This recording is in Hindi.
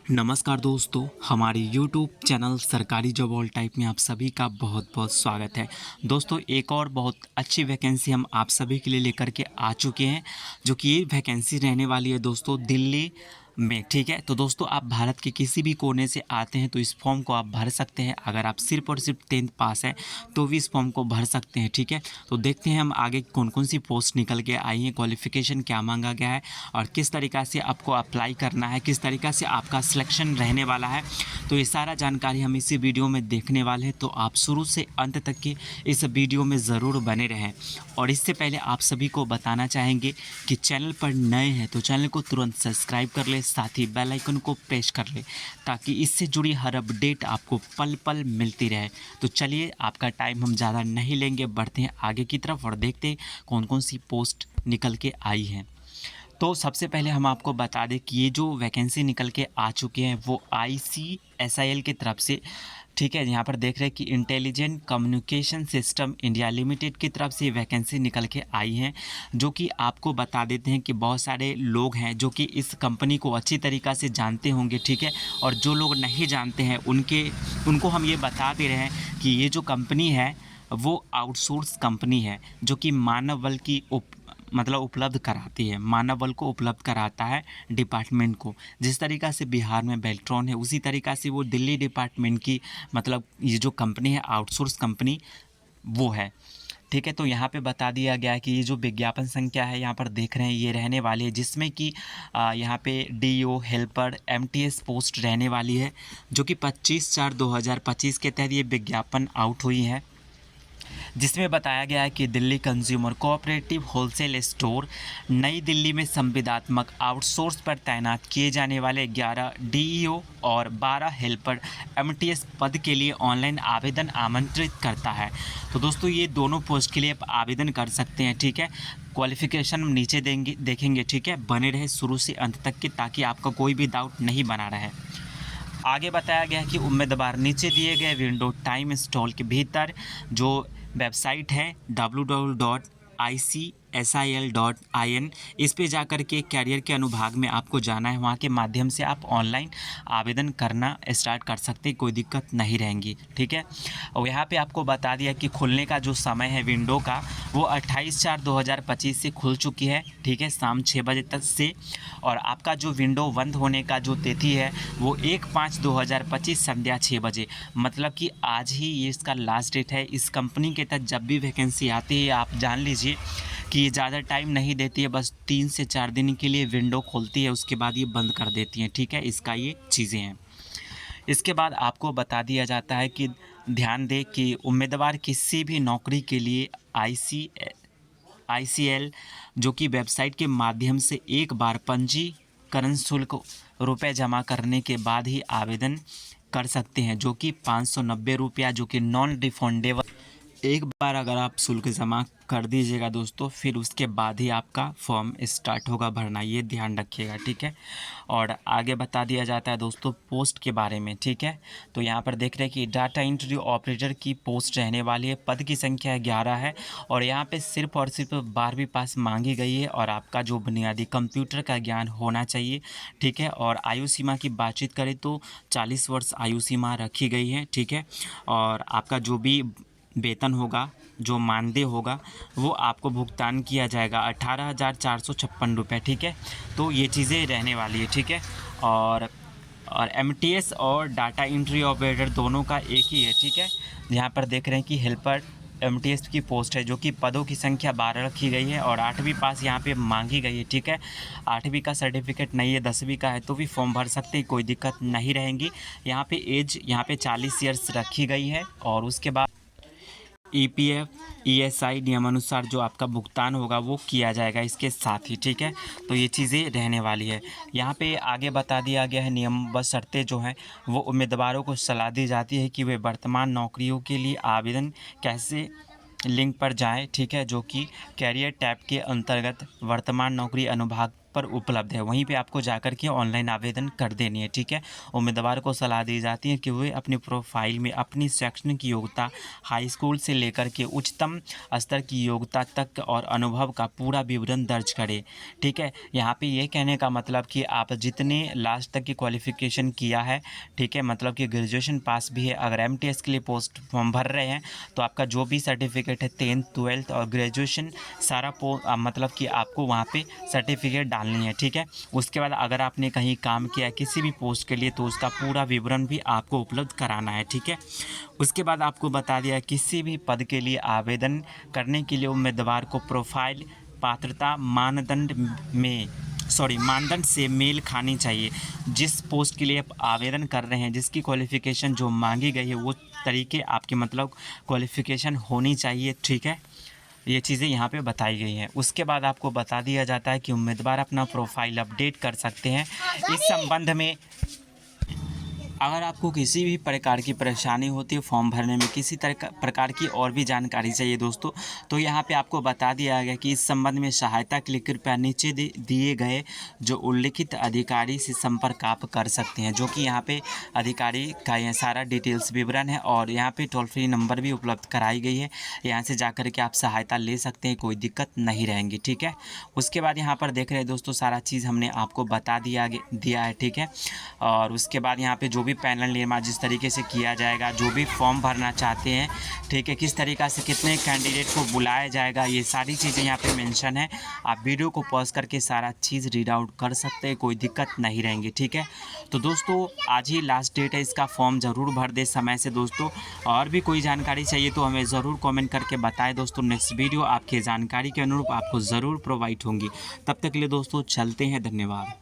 नमस्कार दोस्तों, हमारे यूट्यूब चैनल सरकारी जॉब ऑल टाइप में आप सभी का बहुत बहुत स्वागत है। दोस्तों, एक और बहुत अच्छी वैकेंसी हम आप सभी के लिए लेकर के आ चुके हैं, जो कि ये वैकेंसी रहने वाली है दोस्तों दिल्ली में। ठीक है, तो दोस्तों आप भारत के किसी भी कोने से आते हैं तो इस फॉर्म को आप भर सकते हैं। अगर आप सिर्फ और सिर्फ 10th पास हैं तो भी इस फॉर्म को भर सकते हैं। ठीक है, तो देखते हैं हम आगे कौन कौन सी पोस्ट निकल के आई हैं, क्वालिफ़िकेशन क्या मांगा गया है और किस तरीक़ा से आपको अप्लाई करना है, किस तरीक़ा से आपका सिलेक्शन रहने वाला है। तो ये सारा जानकारी हम इसी वीडियो में देखने वाले हैं, तो आप शुरू से अंत तक के इस वीडियो में ज़रूर बने रहें। और इससे पहले आप सभी को बताना चाहेंगे कि चैनल पर नए हैं तो चैनल को तुरंत सब्सक्राइब कर ले, साथ ही बेल आइकन को प्रेस कर ले, ताकि इससे जुड़ी हर अपडेट आपको पल पल मिलती रहे। तो चलिए, आपका टाइम हम ज़्यादा नहीं लेंगे, बढ़ते हैं आगे की तरफ और देखते हैं कौन कौन सी पोस्ट निकल के आई हैं। तो सबसे पहले हम आपको बता दें कि ये जो वैकेंसी निकल के आ चुके हैं वो ICSIL की तरफ से, ठीक है, यहाँ पर देख रहे हैं कि intelligent communication system India limited की तरफ से वैकेंसी निकल के आई हैं, जो कि आपको बता देते हैं कि बहुत सारे लोग हैं जो कि इस कंपनी को अच्छी तरीक़ा से जानते होंगे। ठीक है, और जो लोग नहीं जानते हैं उनको हम ये बता दे रहे हैं कि ये जो कंपनी है वो आउटसोर्स कंपनी है, जो कि मानव बल की उपलब्ध कराती है, मानव बल को उपलब्ध कराता है डिपार्टमेंट को। जिस तरीक़ा से बिहार में बेल्ट्रॉन है, उसी तरीक़ा से वो दिल्ली डिपार्टमेंट की ये जो कंपनी है आउटसोर्स कंपनी वो है। ठीक है, तो यहाँ पे बता दिया गया है कि ये जो विज्ञापन संख्या है यहाँ पर देख रहे हैं ये रहने वाली है, जिसमें कि यहाँ पे DO हेल्पर MTS पोस्ट रहने वाली है, जो कि 25/4/2025 के तहत ये विज्ञापन आउट हुई है, जिसमें बताया गया है कि Delhi consumer cooperative wholesale store नई दिल्ली में संविदात्मक आउटसोर्स पर तैनात किए जाने वाले 11 DEO और 12 हेल्पर MTS पद के लिए ऑनलाइन आवेदन आमंत्रित करता है। तो दोस्तों, ये दोनों पोस्ट के लिए आप आवेदन कर सकते हैं। ठीक है, क्वालिफ़िकेशन नीचे देखेंगे। ठीक है, बने रहे शुरू से अंत तक के, ताकि आपका कोई भी डाउट नहीं बना रहे। आगे बताया गया है कि उम्मीदवार नीचे दिए गए विंडो टाइम इंस्टॉल के भीतर जो वेबसाइट है www.icsil.in, इस पे जाकर के कैरियर के अनुभाग में आपको जाना है। वहाँ के माध्यम से आप ऑनलाइन आवेदन करना स्टार्ट कर सकते हैं, कोई दिक्कत नहीं रहेंगी। ठीक है, और यहाँ पे आपको बता दिया कि खुलने का जो समय है विंडो का वो 28/4/2025 से खुल चुकी है। ठीक है, शाम 6 बजे तक से। और आपका जो विंडो बंद होने का जो तिथि है वो 1/5/2025 संध्या 6 बजे, मतलब कि आज ही ये इसका लास्ट डेट है। इस कंपनी के तहत जब भी वैकेंसी आती है आप जान लीजिए कि ये ज़्यादा टाइम नहीं देती है, बस 3 से 4 दिन के लिए विंडो खोलती है, उसके बाद ये बंद कर देती हैं। ठीक है, इसका ये चीज़ें हैं। इसके बाद आपको बता दिया जाता है कि ध्यान दें कि उम्मीदवार किसी भी नौकरी के लिए ICL जो कि वेबसाइट के माध्यम से एक बार पंजीकरण शुल्क रुपये जमा करने के बाद ही आवेदन कर सकते हैं, जो कि 590 रुपया, जो कि नॉन रिफंडेबल। एक बार अगर आप शुल्क जमा कर दीजिएगा दोस्तों, फिर उसके बाद ही आपका फॉर्म स्टार्ट होगा भरना, ये ध्यान रखिएगा। ठीक है, और आगे बता दिया जाता है दोस्तों पोस्ट के बारे में। ठीक है, तो यहाँ पर देख रहे हैं कि डाटा एंट्री ऑपरेटर की पोस्ट रहने वाली है, पद की संख्या 11 है और यहाँ पे सिर्फ और सिर्फ 12वीं पास मांगी गई है और आपका जो बुनियादी कंप्यूटर का ज्ञान होना चाहिए। ठीक है, और आयु सीमा की बातचीत करें तो 40 वर्ष आयु सीमा रखी गई है। ठीक है, और आपका जो भी वेतन होगा, जो मानदेय होगा, वो आपको भुगतान किया जाएगा 18,456 रुपये। ठीक है, तो ये चीज़ें रहने वाली है। ठीक है, और MTS और डाटा एंट्री ऑपरेटर दोनों का एक ही है। ठीक है, यहाँ पर देख रहे हैं कि हेल्पर MTS की पोस्ट है, जो कि पदों की संख्या 12 रखी गई है और 8वीं पास यहाँ पे मांगी गई है। ठीक है, 8वीं का सर्टिफिकेट नहीं है, 10वीं का है तो भी फॉर्म भर सकते हैं, कोई दिक्कत नहीं रहेंगी। यहाँ पे एज 40 ईयर्स रखी गई है और उसके बाद EPF ESI नियमानुसार जो आपका भुगतान होगा वो किया जाएगा इसके साथ ही। ठीक है, तो ये चीज़ें रहने वाली है। यहाँ पे आगे बता दिया गया है नियम व शर्तें जो हैं वो उम्मीदवारों को सलाह दी जाती है कि वे वर्तमान नौकरियों के लिए आवेदन कैसे लिंक पर जाएं। ठीक है, जो कि कैरियर टैब के अंतर्गत वर्तमान नौकरी अनुभाग पर उपलब्ध है, वहीं पे आपको जाकर के ऑनलाइन आवेदन कर देनी है। ठीक है, उम्मीदवार को सलाह दी जाती है कि वे अपनी प्रोफाइल में अपनी शैक्षणिक योग्यता हाई स्कूल से लेकर के उच्चतम स्तर की योग्यता तक और अनुभव का पूरा विवरण दर्ज करें। ठीक है, यहाँ पे ये कहने का मतलब कि आप जितने लास्ट तक की क्वालिफ़िकेशन किया है, ठीक है, मतलब कि ग्रेजुएशन पास भी है, अगर एमटीएस के लिए पोस्ट फॉर्म भर रहे हैं तो आपका जो भी सर्टिफिकेट है 10th 12th और ग्रेजुएशन सारा मतलब कि आपको वहाँ पे सर्टिफिकेट डालनी है। ठीक है, उसके बाद अगर आपने कहीं काम किया किसी भी पोस्ट के लिए तो उसका पूरा विवरण भी आपको उपलब्ध कराना है। ठीक है, उसके बाद आपको बता दिया किसी भी पद के लिए आवेदन करने के लिए उम्मीदवार को प्रोफाइल पात्रता मानदंड से मेल खानी चाहिए। जिस पोस्ट के लिए आप आवेदन कर रहे हैं, जिसकी क्वालिफ़िकेशन जो मांगी गई है वो तरीके आपके मतलब क्वालिफ़िकेशन होनी चाहिए। ठीक है, ये चीज़ें यहाँ पे बताई गई हैं। उसके बाद आपको बता दिया जाता है कि उम्मीदवार अपना प्रोफाइल अपडेट कर सकते हैं। इस संबंध में अगर आपको किसी भी प्रकार की परेशानी होती है फॉर्म भरने में, किसी तरह प्रकार की और भी जानकारी चाहिए दोस्तों, तो यहाँ पे आपको बता दिया गया कि इस संबंध में सहायता के लिए कृपया नीचे दिए गए जो उल्लिखित अधिकारी से संपर्क आप कर सकते हैं, जो कि यहाँ पे अधिकारी का यह सारा डिटेल्स विवरण है और यहाँ पे टोल फ्री नंबर भी उपलब्ध कराई गई है। यहाँ से जा कर के आप सहायता ले सकते हैं, कोई दिक्कत नहीं रहेंगी। ठीक है, उसके बाद यहाँ पर देख रहे हैं दोस्तों सारा चीज़ हमने आपको बता दिया है। ठीक है, और उसके बाद यहाँ पे जो भी पैनल निर्माण जिस तरीके से किया जाएगा, जो भी फॉर्म भरना चाहते हैं, ठीक है, किस तरीक़ा से कितने कैंडिडेट को बुलाया जाएगा, ये सारी चीज़ें यहाँ पे मेंशन है। आप वीडियो को पॉज करके सारा चीज़ रीड आउट कर सकते हैं, कोई दिक्कत नहीं रहेंगी। ठीक है, तो दोस्तों आज ही लास्ट डेट है, इसका फॉर्म ज़रूर भर दे समय से दोस्तों। और भी कोई जानकारी चाहिए तो हमें ज़रूर कॉमेंट करके बताएं दोस्तों, नेक्स्ट वीडियो आपकी जानकारी के अनुरूप आपको ज़रूर प्रोवाइड होंगी। तब तक के लिए दोस्तों चलते हैं, धन्यवाद।